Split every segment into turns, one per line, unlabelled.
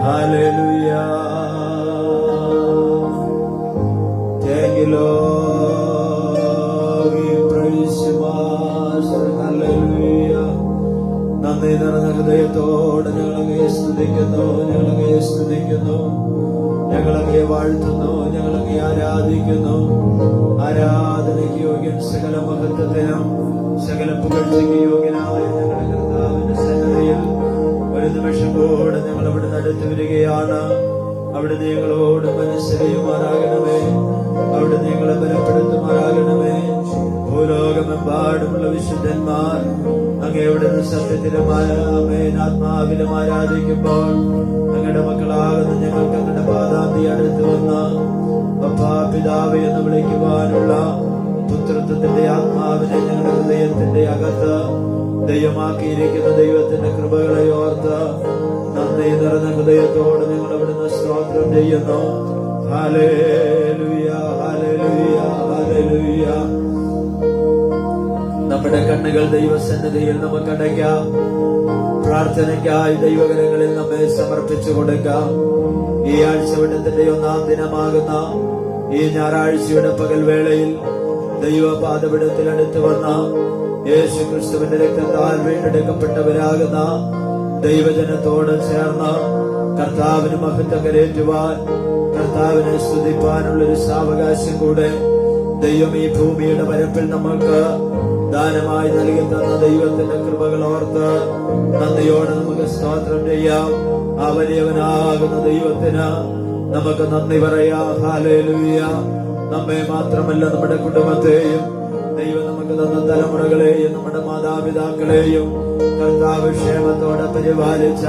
Hallelujah. Thank you, Lord. We praise you, Master. Hallelujah. നന്ദി നിറഞ്ഞ ഹൃദയത്തോടെ ഞങ്ങളങ്ങയെ സ്തുതിക്കുന്നു, ഞങ്ങളങ്ങയെ സ്തുതിക്കുന്നു, ഞങ്ങളങ്ങയെ വാഴ്ത്തുന്നു, ഞങ്ങളങ്ങയെ ആരാധിക്കുന്നു. ആരാധനയ്ക്ക് യോഗ്യൻ, സകല മഹത്വത്തിനും സകല പുകഴ്ചയ്ക്ക് യോഗ്യനായ ഞങ്ങളുടെ കർത്താവിന്റെ സന്നിധിയിൽ ഒരു നിമിഷം കൂടെ ഞങ്ങൾ അവിടെ അടുത്ത് വരികയാണ്. അവിടെ ഞങ്ങളോട് മനസ്സിലാകുമാറാകണമേ, അവിടെ ഞങ്ങളെ ബലപ്പെടുത്തുമാറാകണമേ. ഭൂലോകമെമ്പാടുമുള്ള വിശുദ്ധന്മാർ അങ്ങയുടെ സത്യത്തിലും ആത്മാവിലും ആരാധിക്കുമ്പോൾ അങ്ങയുടെ മക്കളാകുന്ന ഞങ്ങൾക്ക് അങ്ങയുടെ പാദാന്തി അടുത്ത് വന്ന അപ്പാ പിതാവേ എന്ന് വിളിക്കുവാനുള്ള പുത്രത്വത്തിന്റെ ആത്മാവിനെ ഞങ്ങളുടെ ഹൃദയത്തിന്റെ അകത്ത് ദൈവമാക്കിയിരിക്കുന്ന ദൈവത്തിന്റെ കൃപകളെ ഓർത്ത് നന്ദി നിറഞ്ഞ ഹൃദയത്തോട് ഞങ്ങൾ അവിടുന്ന് സ്തോത്രം ചെയ്യുന്നു. ഹല്ലേലൂയ, ഹല്ലേലൂയ, ഹല്ലേലൂയ. നമ്മുടെ കണ്ണുകൾ ദൈവസന്നിധിയിൽ നമുക്ക് അടയ്ക്കാം. പ്രാർത്ഥനയ്ക്കായി ദൈവകരങ്ങളിൽ നമ്മെ സമർപ്പിച്ചു കൊടുക്കാം. ഈ ആഴ്ചവട്ടത്തിന്റെ 1-ാം ദിനമാകുന്ന ഈ ഞായറാഴ്ചയുടെ പകൽവേളയിൽ ദൈവപാദപീഠത്തിൽ അടുത്ത് വന്ന യേശു ക്രിസ്തുവിന്റെ രക്തത്താൽ വീണ്ടെടുക്കപ്പെട്ടവരാകുന്ന ദൈവജനത്തോട് ചേർന്ന് കർത്താവിന് മഹത്വം കരേറ്റുവാൻ, കർത്താവിനെ സ്തുതിപ്പാനുള്ളൊരു സാവകാശം കൂടെ ദൈവം ഈ ഭൂമിയുടെ പരപ്പിൽ നമ്മൾക്ക് ദാനമായി നൽകി തന്ന ദൈവത്തിന്റെ കൃപകൾ ഓർത്ത് നന്ദിയോടെ നമുക്ക് സ്തോത്രം ചെയ്യാം. ആ വലിയവനാകുന്ന ദൈവത്തിന് നമുക്ക് നന്ദി പറയാം. ഹല്ലേലൂയ. നമ്മെ മാത്രമല്ല നമ്മുടെ കുടുംബത്തെയും ദൈവം നമുക്ക് തന്ന തലമുറകളെയും നമ്മുടെ മാതാപിതാക്കളെയും കർത്താവ് ക്ഷേമത്തോടെ പരിപാലിച്ച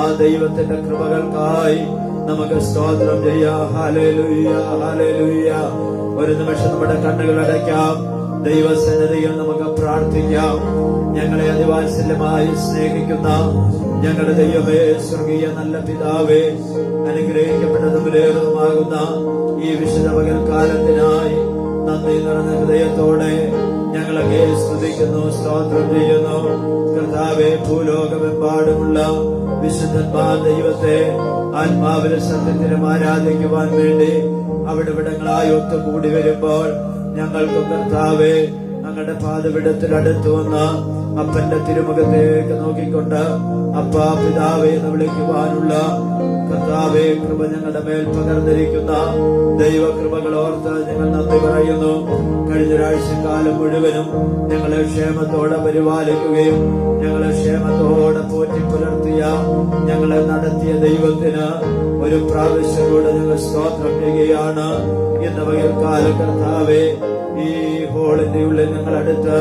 ആ ദൈവത്തിന്റെ കൃപകൾക്കായി നമുക്ക് സ്തോത്രം ചെയ്യാം. Hallelujah, hallelujah. ഒരു നിമിഷം നമ്മുടെ കണ്ണുകൾ അടയ്ക്കാം. ദൈവസന്നിധിയിൽ നമുക്ക് പ്രാർത്ഥിക്കാം. ഞങ്ങളെ അതിവാത്സല്യമായി സ്നേഹിക്കുന്ന ഞങ്ങളുടെ ദൈവമേ, സ്വർഗീയ നല്ല പിതാവേ, അനുഗ്രഹിക്കപ്പെട്ടതുപോലെയാകുന്ന ഈ വിശുദ്ധ പകൽക്കാലത്തിനായി നന്ദി നിറഞ്ഞ ഹൃദയത്തോടെ ഞങ്ങളൊക്കെ സ്തുതിക്കുന്നു, സ്തോത്രം ചെയ്യുന്നു. കർത്താവേ, ഭൂലോകമെമ്പാടുമുള്ള വിശുദ്ധന്മാർ ദൈവത്തെ ആത്മാവിലെ സത്യത്തിലും ആരാധിക്കുവാൻ വേണ്ടി അവിടെവിടങ്ങളായി ഒത്തുകൂടി വരുമ്പോൾ ഞങ്ങൾക്ക് കർത്താവേ ഞങ്ങളുടെ പാദപീഠത്തിൽ അടുത്തു വന്ന അപ്പന്റെ തിരുമുഖത്തേക്ക് നോക്കിക്കൊണ്ട് അപ്പാ പിതാവേ എന്ന് വിളിക്കുവാനുള്ള കർത്താവേ കൃപ ഞങ്ങളുടെ മേൽ പകർന്നിരിക്കുന്ന ദൈവകൃപകൾ ഓർത്ത് ഞങ്ങൾ നന്ദി പറയുന്നു. കഴിഞ്ഞ ഒരാഴ്ചക്കാലം മുഴുവനും ഞങ്ങളെ ക്ഷേമത്തോടെ പരിപാലിക്കുകയും ഞങ്ങളെ ക്ഷേമത്തോടെ പോറ്റി പുലർത്തിയ ഞങ്ങളെ നടത്തിയ ദൈവത്തിന് ഒരു പ്രാവശ്യം കൂടെ ഞങ്ങൾ സ്തോത്രം ചെയ്യുകയാണ്. ഇന്ന് പകൽക്കാലം കർത്താവേ, ഈ ഹോളിന്റെ ഉള്ളിൽ ഞങ്ങൾ അടുത്ത്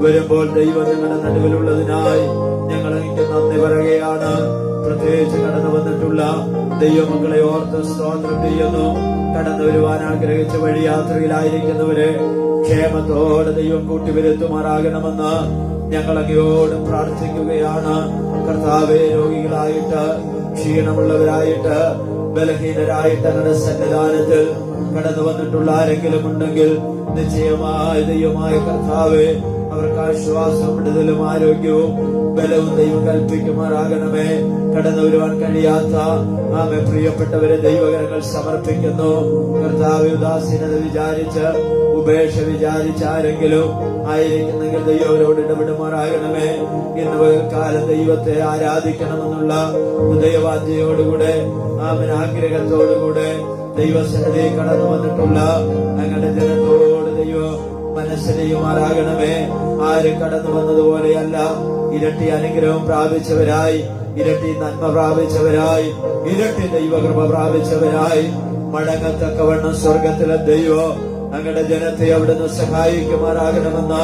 വരുമ്പോൾ ദൈവം ഞങ്ങളുടെ നടുവിലുള്ളതിനായി ഞങ്ങൾ എനിക്ക് നന്ദി പറയുകയാണ്. പ്രത്യേകിച്ച് കടന്നു വന്നിട്ടുള്ള ദൈവമക്കളെ ഓർത്ത് സ്തോത്രം ചെയ്യുന്നു. കടന്നു വരുവാൻ ആഗ്രഹിച്ച വഴിയാത്രയിലായിരിക്കുന്നവരെ ക്ഷേമത്തോടെ ദൈവം കൂട്ടിവരുത്തുമാറാകണമെന്ന് ഞങ്ങൾ അങ്ങയോട് പ്രാർത്ഥിക്കുകയാണ്. കർത്താവേ, രോഗികളായിട്ട്, ക്ഷീണമുള്ളവരായിട്ട്, ബലഹീനരായിട്ട് ഞങ്ങളുടെ സന്നിധാനത്തിൽ കടന്നു വന്നിട്ടുള്ള ആരെങ്കിലും ഉണ്ടെങ്കിൽ നിശ്ചയമായ ദൈവമായ കർത്താവേ, അവർക്ക് ആശ്വാസം, വിടുതലും ആരോഗ്യവും ബലവും ദൈവം കൽപ്പിക്കുമാറാകണമേ. കടന്നു വരുവാൻ കഴിയാത്ത ആമേ പ്രിയപ്പെട്ടവരെ ദൈവകരങ്ങൾ സമർപ്പിക്കുന്നു. കർത്താവ് ഉദാസീനത വിചാരിച്ച്, ഉപേക്ഷ വിചാരിച്ച് ആരെങ്കിലും ആയിരിക്കുന്നെങ്കിൽ ദൈവരോട് ഇടപെടുമാറാകണമേ. ഇന്ന് പകൽക്കാലം ദൈവത്തെ ആരാധിക്കണമെന്നുള്ള ഹൃദയവാഞ്ഛയോടുകൂടെ ആമൻ ആഗ്രഹത്തോടുകൂടെ ദൈവസന്നിധി കടന്നു വന്നിട്ടുള്ള ഞങ്ങളുടെ ജനത്തോട് ദൈവം മനസ്സിലെയുമാറാകണമേ. ആരും കടന്നു വന്നതുപോലെയല്ല, ഇരട്ടി അനുഗ്രഹം പ്രാപിച്ചവരായി, ഇരട്ടി നന്മ പ്രാപിച്ചവരായി, ഇരട്ടി ദൈവകൃപ പ്രാപിച്ചവരായി മടങ്ങത്തക്കവണ്ണം സ്വർഗത്തിലെ ദൈവം ഞങ്ങളുടെ ജനത്തെ അവിടുന്ന് സഹായിക്കുമാറാകണമെന്ന്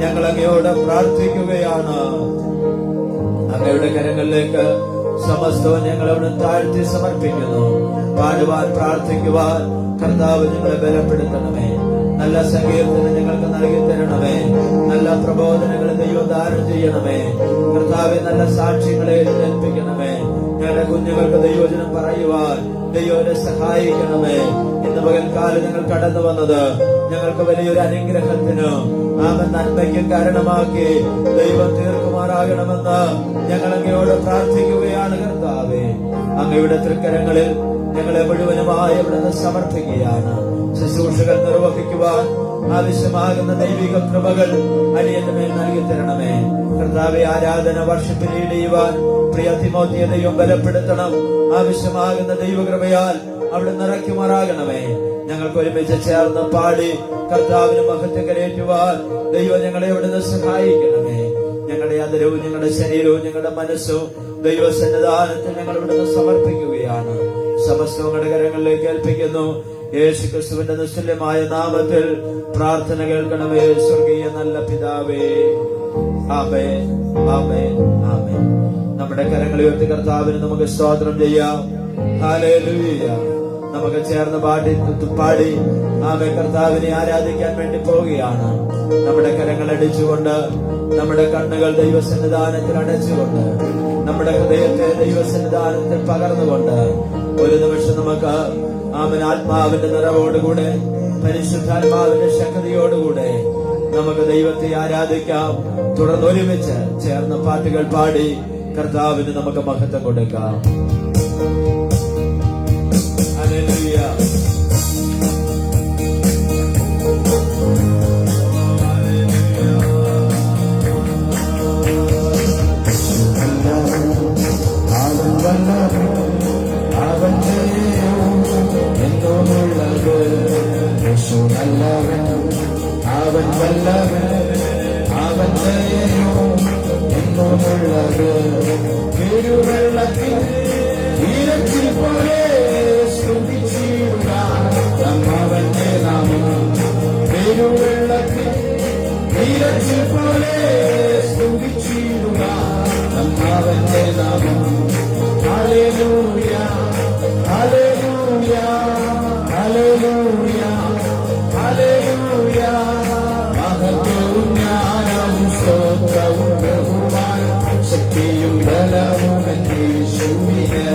ഞങ്ങൾ അങ്ങയോട് പ്രാർത്ഥിക്കുകയാണ്. അങ്ങയുടെ കരങ്ങളിലേക്ക് സമസ്തവും ഞങ്ങൾ അവിടെ താഴ്ത്തി സമർപ്പിക്കുന്നു. പാടുവാൻ, പ്രാർത്ഥിക്കുവാൻ കർത്താവ് ഞങ്ങളെ ബലപ്പെടുത്തണമേ. നല്ല സങ്കീർത്തനം ഞങ്ങൾക്ക് നൽകി തരണമേ. നല്ല പ്രബോധനങ്ങൾ ദൈവം ദാനം ചെയ്യണമേ. കർത്താവെ, നല്ല സാക്ഷ്യങ്ങളെ ഏൽപ്പിക്കണമേ. ഞങ്ങളുടെ കുഞ്ഞുങ്ങൾക്ക് ദൈവവചനം പറയുവാൻ ദൈവത്തെ സഹായിക്കണമേ. ഇന്ന് പകൽക്കാലം ഞങ്ങൾ കടന്നു വന്നത് ഞങ്ങൾക്ക് വലിയൊരു അനുഗ്രഹത്തിന് നന്മയ്ക്ക് കാരണമാക്കി ദൈവം തീർക്കുമാറാകണമെന്ന് ഞങ്ങൾ അങ്ങയോട് പ്രാർത്ഥിക്കുകയാണ്. കർത്താവേ, അങ്ങ് അങ്ങയുടെ തൃക്കരങ്ങളിൽ ഞങ്ങളെ മുഴുവനുമായി അവിടുന്ന് സമർപ്പിക്കുകയാണ്. ശുശ്രൂഷകൾ നിർവഹിക്കുവാൻ ആവശ്യമാകുന്ന ദൈവിക കൃപകൾ അടിയന്റെ മേൽ നൽകി തരണമേ. കർത്താവെ, ആരാധന വർഷിപ്പ് ലീഡുവാൻ പ്രിയ തിമോത്തിയെയും ബലപ്പെടുത്തണം. ആവശ്യമാകുന്ന ദൈവകൃപയാൽ അവിടെ നിറയ്ക്കുമാറാകണമേ. ഞങ്ങൾക്ക് ഒരുമിച്ച് ചേർന്ന് പാടി കർത്താവിന് മഹത്വം കരയേറ്റുവാൻ ദൈവം ഞങ്ങളെ അവിടുന്ന് സഹായിക്കണമേ. ഞങ്ങളുടെ അതരവും ഞങ്ങളുടെ ശരീരവും ഞങ്ങളുടെ മനസ്സും ദൈവസന്നിധാനത്തിൽ ഞങ്ങൾ ഇവിടുന്ന് സമർപ്പിക്കുകയാണ്. സമസ്തവും ഞങ്ങളുടെ കരങ്ങളിലേക്ക് ഏൽപ്പിക്കുന്നു. യേശു ക്രിസ്തുവിന്റെ നിസ്തുല്യമായ നാമത്തിൽ പ്രാർത്ഥന കേൾക്കണമേ. സ്വർഗീയ നല്ല പിതാവേ, ആമേൻ, ആമേൻ, ആമേൻ. നമ്മുടെ കരങ്ങൾ ഉയർത്തി കർത്താവിന് നമുക്ക് സ്തോത്രം ചെയ്യാം. ഹല്ലേലൂയ. നമുക്ക് ചേർന്ന് പാടി ആമേൻ കർത്താവിനെ ആരാധിക്കാൻ വേണ്ടി പോവുകയാണ്. നമ്മുടെ കരങ്ങൾ അടിച്ചുകൊണ്ട്, നമ്മുടെ കണ്ണുകൾ ദൈവസന്നിധാനത്തിൽ അടച്ചുകൊണ്ട്, നമ്മുടെ ഹൃദയത്തെ ദൈവസന്നിധാനത്തിൽ പകർന്നുകൊണ്ട് ഒരു നിമിഷം നമുക്ക് ആമേൻ ആത്മാവിന്റെ നിറവോടുകൂടെ, പരിശുദ്ധാത്മാവിന്റെ ശക്തിയോടുകൂടെ നമുക്ക് ദൈവത്തെ ആരാധിക്കാം. തുടർന്ന് ഒരുമിച്ച് ചേർന്ന് പാട്ടുകൾ പാടി കർത്താവിന് നമുക്ക് മഹത്വം കൊടുക്കാം. ഹല്ലേലൂയ. അവൻ വല്ലവൻ, അവൻ ദയയോ എന്നുമുള്ളത്. തിരുവെള്ളത്തിൽ ഇരച്ചിൽ പോലെ സ്തുതിച്ചിടുക അവന്റെ നാമം. തിരുവെള്ളത്തിൽ ഇരച്ചിൽ പോലെ സ്തുതിച്ചിടുക അവന്റെ നാമം. ഹല്ലേലൂയ, ഹല്ലേലൂയ, ഹല്ലേലൂയ, ഹല്ലേലൂയ. മഹത്വവും ജ്ഞാനവും സ്തോത്രവും ബഹുമാനവും ശക്തിയും ബലവും യേശുവിന്.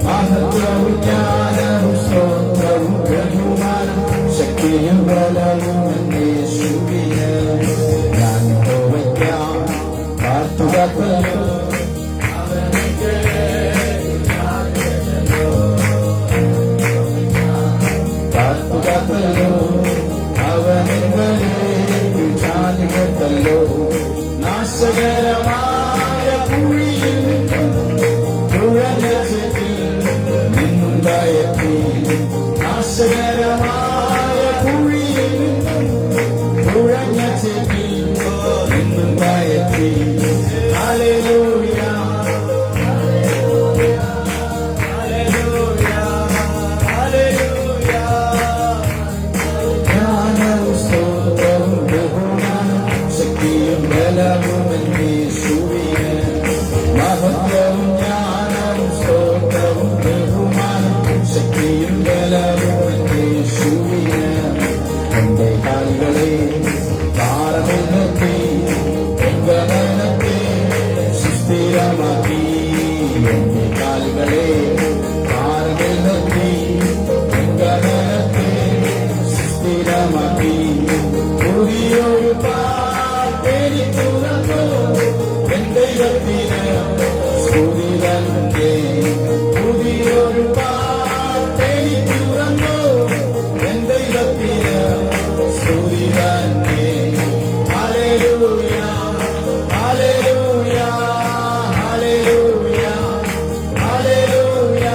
മഹത്വവും ജ്ഞാനവും സ്തോത്രവും ബഹുമാനവും ശക്തിയും ബലവും യേശുവിന്. ഞാൻ യഹോവയ്ക്കായി പാട്ടുകാത്തല്ലോ, നാശകരമായ കുഴിയിൽ നിന്നുണ്ടായെത്തി. നാശകരമായ കുഴിയിൽ തുഴഞ്ഞ ചെവിൽ നിന്നുണ്ടായെത്തി. ഹല്ലേലൂയ, ഹല്ലേലൂയ, ഹല്ലേലൂയ. ജ്ഞാനവും സ്തോത്രവും ബഹുമാനവും ശക്തിയും ബലവും യേശുവിന്. മഹത്വവും ജ്ഞാനവും സ്തോത്രവും ബഹുമാനവും ശക്തിയും ബലവും യേശുവിന്. എന്റെ കാലുകളെ പാറയിൽ നിർത്തി ഗമനത്തെ സുസ്ഥിരമാക്കി. എന്റെ കാലുകളെ പാറയിൽ നിർത്തി ഗമനത്തെ സുസ്ഥിരമാക്കി. പുതിയൊരു പാട്ടെനിക്കു തന്നു എന്റെ ദൈവത്തിന് സ്തുതി തന്നെ. പുതിയൊരു പാട്ടെനിക്കു തന്നു എന്റെ ദൈവത്തിന് സ്തുതി തന്നെ. ഹല്ലേലൂയ, ഹല്ലേലൂയ, ഹല്ലേലൂയ, ഹല്ലേലൂയ.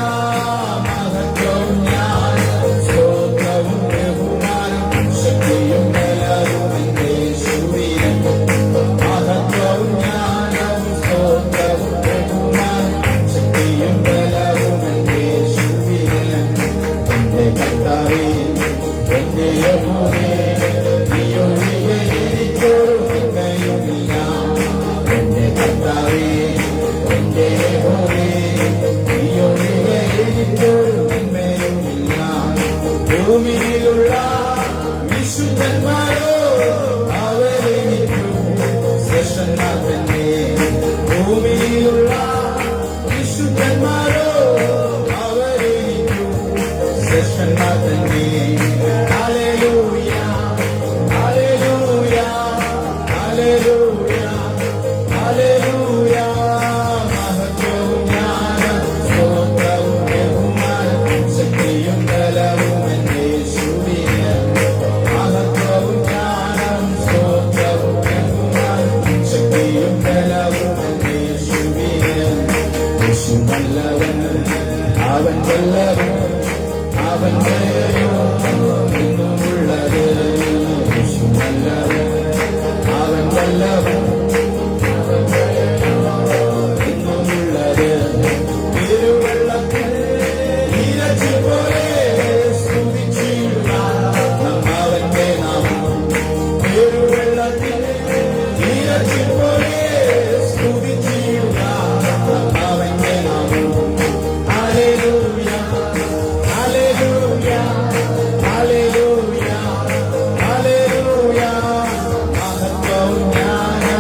മഹത്വവും ജ്ഞാനവും സ്തോത്രവും ബഹുമാനവും ശക്തിയും ബലവും യേശുവിന്. മഹത്വവും ജ്ഞാനവും സ്തോത്രവും ബഹുമാനവും ശക്തിയും ബലവും യേശുവിന്. എന്റെ കർത്താവേ, എന്റെ യഹോവേ, നീയൊഴികെ എനിക്കൊരു നന്മയുമില്ല. എന്റെ കർത്താവേ, എന്റെ യഹോവേ, നീയൊഴികെ എനിക്കൊരു നന്മയുമില്ല. ഭൂമിയിലുള്ള വിശുദ്ധന്മാരോ അവരെനിക്കു ശ്രേഷ്ഠന്മാർ തന്നെ. ഭൂമിയിലുള്ള വിശുദ്ധന്മാരോ അവരെനിക്കു ശ്രേഷ്ഠന്മാർ തന്നെ. ഹല്ലേലൂയ, ഹല്ലേലൂയ, ഹല്ലേലൂയ, ഹല്ലേലൂയ. മഹത്വവും ജ്ഞാനവും സ്തോത്രവും യേശു നല്ലവൻ, അവൻ വല്ലവൻ, അവൻ ദയയോ എന്നുമുള്ളത്. യേശു നല്ലവൻ, അവൻ വല്ലവൻ, അവൻ ദയയോ എന്നുമുള്ളത്. തിരുവെള്ളത്തിൽ ഇരച്ചി പോലെ സ്തുതിച്ചിടുക അവന്റെ നാമം. തിരുവെള്ളത്തിൽ ഇരച്ചി പോലെ സ്തുതിച്ചിടുക അവന്റെ നാമം. ഹല്ലേലൂയ, ഹല്ലേലൂയ, ഹല്ലേലൂയ, ഹല്ലേലൂയ. മഹത്വവും ജ്ഞാനവും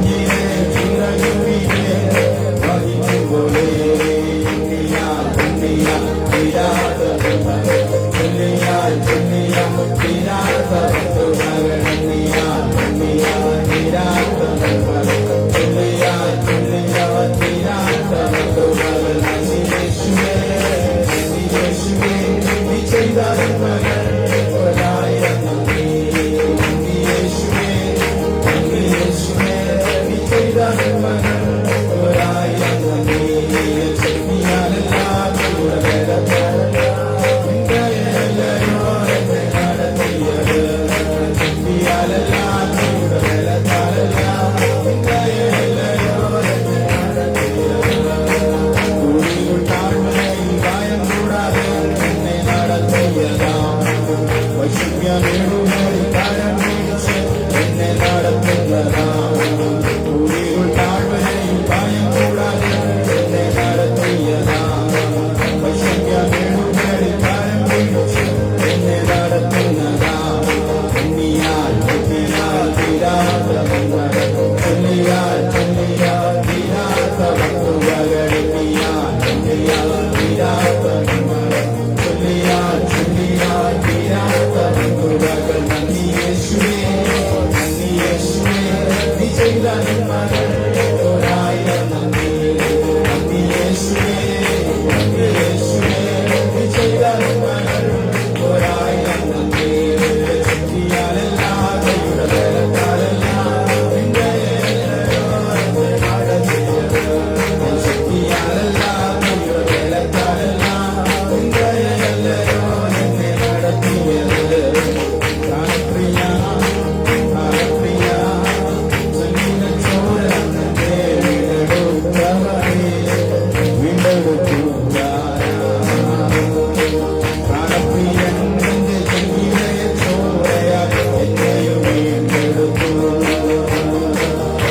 കുഞ്ഞിനെ ചിറകുമീതെ വഹിക്കും പോലെ എണ്ണിയാൽ എണ്ണിയാൽ തീരാത്ത ചൊല്ലിയാൽ ചൊല്ലിയാൽ തീരാത്ത വസ്തുതകൾ എണ്ണിയാൽ എണ്ണിയാൽ തീരാത്ത ചൊല്ലിയാൽ ചൊല്ലിയാൽ തീരാത്ത വസ്തുതകൾ നന്ദി യേശുവേ നീ ചെയ്ത നന്മകൾ ഒരായിരം നന്ദി യേശുവേ നീ ചെയ്ത നന്മകൾ ഒരായിരം നന്ദി ശക്തിയാലല്ല കൂടെ ബലത്താലല്ല നിങ്ങളെയോ എന്നെ നടത്തിയത് ശക്തിയാലല്ല കൂടെ ബലത്താലല്ല നിങ്ങളെയോ എന്നെ നടത്തിയത് കൂടിയുണ്ടാഴ്മയിൽ ഭയം കൂടാതെ എന്നെ നടത്തിയതാം വൈശുദ്ധ്യമേടുകളിൽ കാലം പിടിച്ച് എന്നെ നടത്തുന്നതാം കൂടിയുണ്ടാഴ്മയിൽ ഭയം കൂടാതെ എന്നെ നടത്തിയതാം വൈശുദ്ധ്യമേടുകളിൽ കാലം പിടിച്ച് എന്നെ നടത്തുന്നതാം എണ്ണിയാൽ എണ്ണിയാൽ തീരാത്ത ചൊല്ലിയാൽ ചൊല്ലിയാൽ തീരാത്ത വസ്തുതകൾ എണ്ണിയാൽ എണ്ണിയാൽ തീരാത്ത ചൊല്ലിയാൽ ചൊല്ലിയാൽ തീരാത്ത വസ്തുതകൾ നന്ദി യേശുവേ നീ ചെയ്ത നന്മകൾ ഒരായിരം നന്ദി നന്ദി യേശുവേ നീ ചെയ്ത നന്മകൾ ഒരായിരം നന്ദി ശക്തിയാലല്ല ദൈവയുടെ ബലത്താലല്ല ശക്തിയാലല്ല ദൈവയുടെ ബലത്താലല്ല നിങ്ങളെയോ എന്നെ നടത്തിയത് പ്രാണപ്രിയ പ്രാണപ്രിയ സന്നിധ ചോര വീണ്ടെടുത്തു പ്രാണപ്രിയൻ എന്റെ ജീവിതയെ ചോരയാ എന്നെയും വീണ്ടെടുത്തു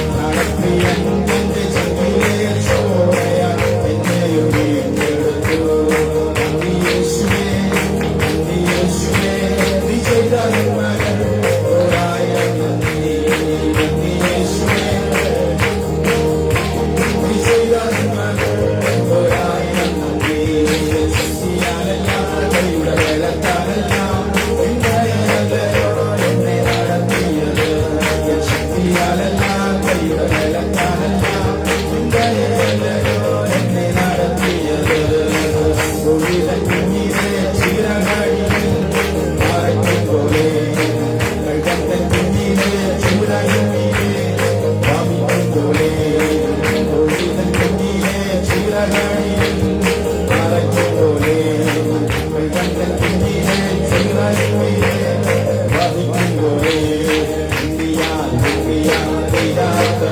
പ്രാണപ്രിയൻ എന്റെ ജീവിതയെ ചോരയാ എന്നെയും വീണ്ടെടുത്തു നന്ദി യേശുവേ നീ ചെയ്ത നന്മകൾ ഒരായിരം നന്ദി നന്ദി യേശുവേ നീ ചെയ്ത നന്മകൾ ഒരായിരം നന്ദി ശക്തിയാലല്ല ദൈവയുടെ ബലത്താലല്ല നിങ്ങളെയോ എന്നെ നടത്തിയത് ശക്തിയാലല്ല ദൈവയുടെ ബലത്താലല്ല നിങ്ങളെയോ എന്നെ നടത്തിയത് കുഴിതൻ കുഞ്ഞിനെ ചിറകടിയിൽ മറയ്ക്കും പോലെ കഴുകത്തൻ കുഞ്ഞിനെ ചിറകുമീതെ വഹിക്കും പോലെ കുഴിതൻ കുഞ്ഞിനെ ചിറകടിയിൽ മറയ്ക്കും പോലെ കഴുകത്തൻ കുഞ്ഞിനെ ചിറകുമീതെ വഹിക്കും പോലെ എണ്ണിയാൽ എണ്ണിയാൽ തീരാത്ത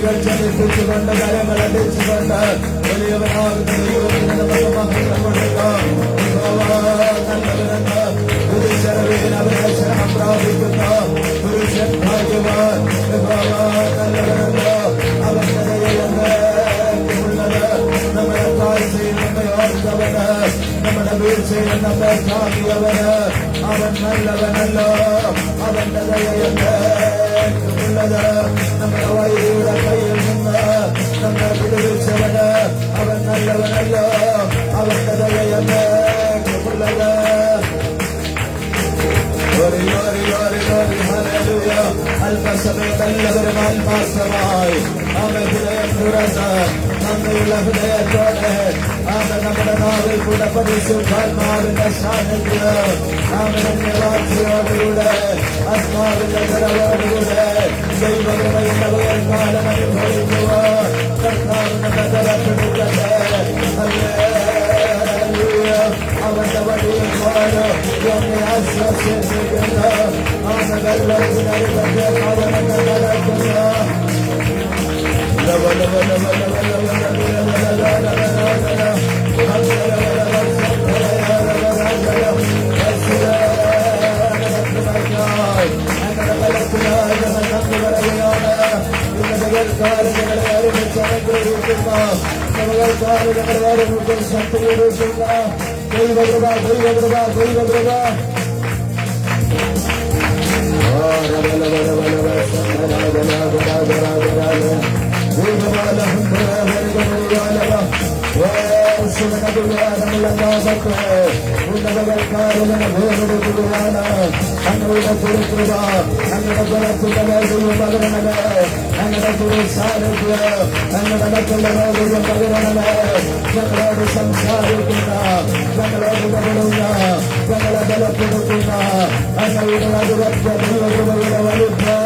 കൈകൾ ചലിപ്പിച്ചുകൊണ്ട് കരങ്ങൾ അടിച്ചുകൊണ്ട് വലിയവനാകുന്ന ദൈവത്തിന് നമുക്ക് മഹത്വം കൊടുക്കാം. നല്ലവനെന്ന് തിരിച്ചറിവിൽ അവരെ ശ്രമം പ്രാപിക്കുന്ന പുരുഷൻ ഭാഗ്യവാൻ. നല്ലവനെന്ന് അവന്റെ ദയയെന്ന് ഉള്ളത് നമ്മുടെ താഴ്ചയിൽ നമ്മെ ഓർത്തവന്, നമ്മുടെ വീഴ്ചയിൽ നമ്മെ താങ്ങിയവന് അവൻ നല്ലവനല്ലോ. അവന്റെ ദയയെന്ന് ഉള്ളത് നമ്മുടെ വൈദ്യയുടെ കയ്യിൽ നിന്ന് നമ്മെ വിടുവിച്ചവന് അവൻ നല്ലവനല്ലോ. അവന്റെ ദയയെന്ന് ഉള്ളത് അല്പസമയത്തല്ലവരും ആത്മാർത്ഥമായി അവൻ ഹൃദയം തുറന്ന് നന്ദിയുള്ള ഹൃദയത്തോടെ അവൻ നമ്മുടെ നാവിൽ കൂടെ പരിശുദ്ധാത്മാവിന്റെ സാന്നിധ്യം അവന്റെ വാക്യോടുകൂടെ ആത്മാവിന്റെ നിറവോടുകൂടെ ദൈവകൃപയുടെ ഉയർക്കാലം അനുഭവിക്കുക. കർത്താവിന്റെ ബലപ്പെടുത്തട്ടെ. അവന്റെ വഴിയിൽ പോലും എന്നെ ആശ്വസിപ്പിക്കുന്ന ആനകൾക്കിനടുത്തെ ഭവനങ്ങൾ നടക്കുന്ന ഞങ്ങളുടെ തിരുകൃപ ഞങ്ങളുടെ ബലത്തിന്റെ ദൈവം പകരണമേ. ഞങ്ങളുടെ തിരുസാന്നിധ്യം ഞങ്ങളുടെ മറ്റുള്ള ദൈവം പകരണമേ. ഞങ്ങളോട് സംസാരിക്കുന്ന, ഞങ്ങളോട് ഇടപെടുന്ന, ഞങ്ങളെ ബലപ്പെടുത്തുന്ന ഞങ്ങളുടെ അതിവറ്റ ദൈവകൃപയുടെ വലിപ്പം.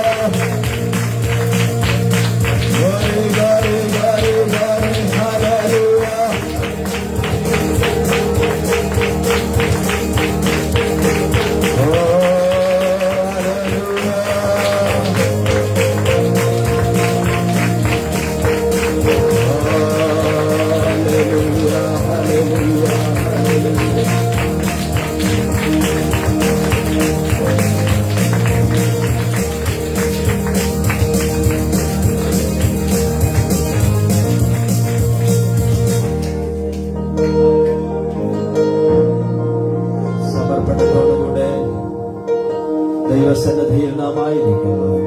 ദൈവസന്നിധിയിൽ നാം ആയിരിക്കുമ്പോൾ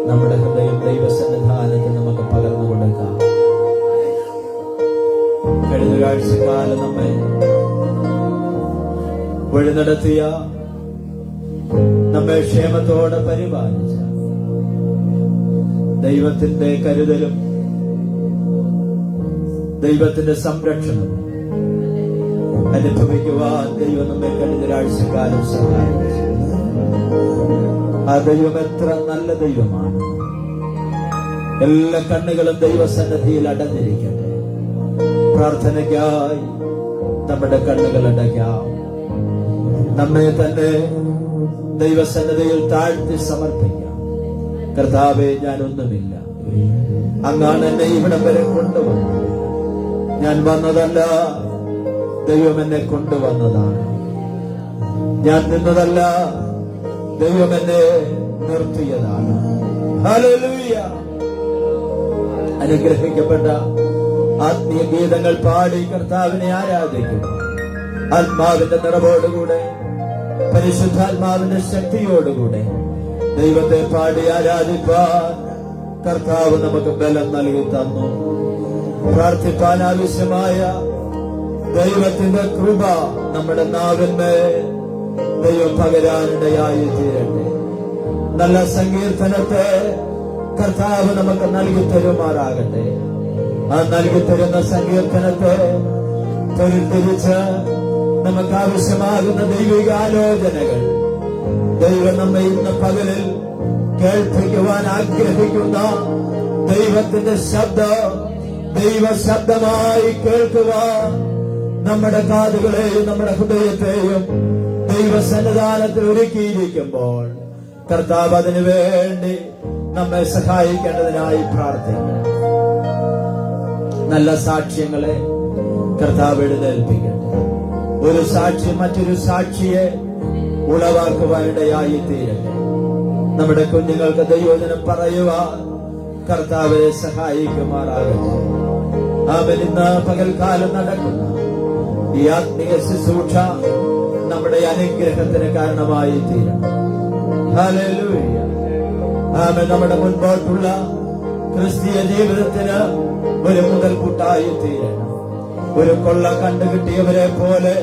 നമ്മുടെ ഹൃദയം ദൈവസന്നിധാനത്തിൽ നമുക്ക് പകർന്നു കൊടുക്കാം. കഴിഞ്ഞ കാഴ്ചക്കാലം നമ്മെ വഴി നടത്തിയ, നമ്മെ ക്ഷേമത്തോടെ പരിപാലിച്ച ദൈവത്തിന്റെ കരുതലും ദൈവത്തിന്റെ സംരക്ഷണവും അനുഭവിക്കുവാൻ ദൈവം നമ്മെ കഴിഞ്ഞ കാഴ്ചക്കാലം സഹായിച്ചു. ആ ദൈവം എത്ര നല്ല ദൈവമാണ്. എല്ലാ കണ്ണുകളും ദൈവസന്നിധിയിൽ അടഞ്ഞിരിക്കട്ടെ. പ്രാർത്ഥനയ്ക്കായി നമ്മുടെ കണ്ണുകൾ അടയ്ക്കാം. നമ്മെ തന്നെ ദൈവസന്നിധിയിൽ താഴ്ത്തി സമർപ്പിക്കാം. കർത്താവേ, ഞാനൊന്നുമില്ല, അങ്ങാണ് എന്നെ ഇവിടം വരെ കൊണ്ടുവന്നു. ഞാൻ വന്നതല്ല, ദൈവം എന്നെ കൊണ്ടുവന്നതാണ്. ഞാൻ നിന്നതല്ല, ദൈവം എന്നെ നിർത്തിയതാണ്. ഹല്ലേലൂയ. അനുഗ്രഹിക്കപ്പെട്ട ആത്മീയ ഗീതങ്ങൾ പാടി കർത്താവിനെ ആരാധിക്കും. ആത്മാവിന്റെ നിറവോടുകൂടെ, പരിശുദ്ധാത്മാവിന്റെ ശക്തിയോടുകൂടെ ദൈവത്തെ പാടി ആരാധിപ്പാൻ കർത്താവ് നമുക്ക് ബലം നൽകി തന്നു. പ്രാർത്ഥിപ്പാൻ ആവശ്യമായ ദൈവത്തിന്റെ കൃപ നമ്മുടെ നാവിന്മേൽ ദൈവം പകരാനിടയായി തീരട്ടെ. നല്ല സങ്കീർത്തനത്തെ കർത്താവ് നമുക്ക് നൽകി തരുമാറാകട്ടെ. ആ നൽകി തരുന്ന സങ്കീർത്തനത്തെ തിരിച്ച് നമുക്ക് ആവശ്യമാകുന്ന ദൈവിക ആലോചനകൾ ദൈവം നമ്മെ ഇന്ന് പകലിൽ കേൾപ്പിക്കുവാൻ ആഗ്രഹിക്കുന്ന ദൈവത്തിന്റെ ശബ്ദം ദൈവശബ്ദമായി കേൾക്കുവാൻ നമ്മുടെ കാതുകളെയും നമ്മുടെ ഹൃദയത്തെയും ദൈവസന്നിധാനത്തിൽ ഒരുക്കിയിരിക്കുമ്പോൾ കർത്താവ് അതിനു വേണ്ടി നമ്മെ സഹായിക്കേണ്ടതിനായി പ്രാർത്ഥിക്കണം. നല്ല സാക്ഷ്യങ്ങളെ കർത്താവ് എഴുന്നേൽപ്പിക്കട്ടെ. ഒരു സാക്ഷി മറ്റൊരു സാക്ഷിയെ ഉളവാക്കുവാനിടയായി തീരട്ടെ. നമ്മുടെ കുഞ്ഞുങ്ങൾക്ക് ദൈവവചനം പറയുവാൻ കർത്താവിനെ സഹായിക്കുമാറാകട്ടെ. അവൻ ഇന്ന് പകൽക്കാലം നടക്കുന്ന ഈ ആത്മീയ ശുശ്രൂഷ നമ്മുടെ അനുഗ്രഹത്തിന് കാരണമായി തീരണം. ഹല്ലേലൂയ. ആമേൻ. നമ്മുടെ മുൻപോട്ടുള്ള ക്രിസ്തീയ ജീവിതത്തിന് ഒരു മുതൽക്കൂട്ടായി തീരണം. ഒരു കൊള്ള കണ്ടുകിട്ടിയവരെ പോലെ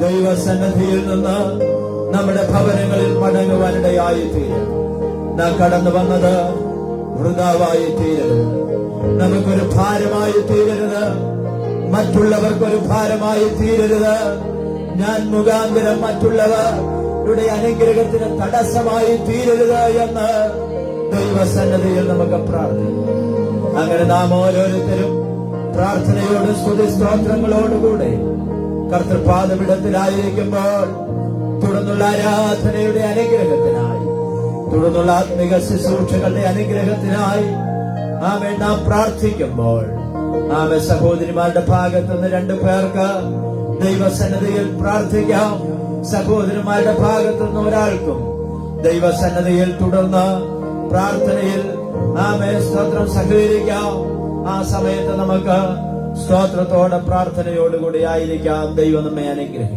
ദൈവസന്നിധിയിൽ നിന്ന് നമ്മുടെ ഭവനങ്ങളിൽ മടങ്ങുവാനിടയായി തീരണം. നാം കടന്നു വന്നത് വൃഥാവായി തീരരുത്. നമുക്കൊരു ഭാരമായി തീരരുത്. മറ്റുള്ളവർക്കൊരു ഭാരമായി തീരരുത്. ഞാൻ മുഖാന്തരം മറ്റുള്ളവരുടെ അനുഗ്രഹത്തിന് തടസ്സമായി തീരരുത് എന്ന് ദൈവസന്നിധിയിൽ നമുക്ക് പ്രാർത്ഥിക്കാം. അങ്ങനെ നാം ഓരോരുത്തരും പ്രാർത്ഥനയോട് സ്തുതി സ്തോത്രങ്ങളോടുകൂടെ കർത്തൃപാദപീഠത്തിലായിരിക്കുമ്പോൾ തുടർന്നുള്ള ആരാധനയുടെ അനുഗ്രഹത്തിനായി, തുടർന്നുള്ള ആത്മിക ശുശ്രൂഷകളുടെ അനുഗ്രഹത്തിനായി ആമേൻ നാം പ്രാർത്ഥിക്കുമ്പോൾ ആമേൻ സഹോദരിമാരുടെ ഭാഗത്തുനിന്ന് 2 പേർക്ക് ദൈവസന്നിധിയിൽ പ്രാർത്ഥിക്കാം. സഹോദരന്മാരുടെ ഭാഗത്തുനിന്ന് ഒരാൾക്കും ദൈവസന്നിധിയിൽ തുടർന്ന് പ്രാർത്ഥനയിൽ ആമേൻ സ്തോത്രം സഹകരിക്കാം. ആ സമയത്ത് നമുക്ക് സ്തോത്രത്തോടെ പ്രാർത്ഥനയോടുകൂടി ആയിരിക്കാം. ദൈവം നമ്മെ അനുഗ്രഹിക്കും.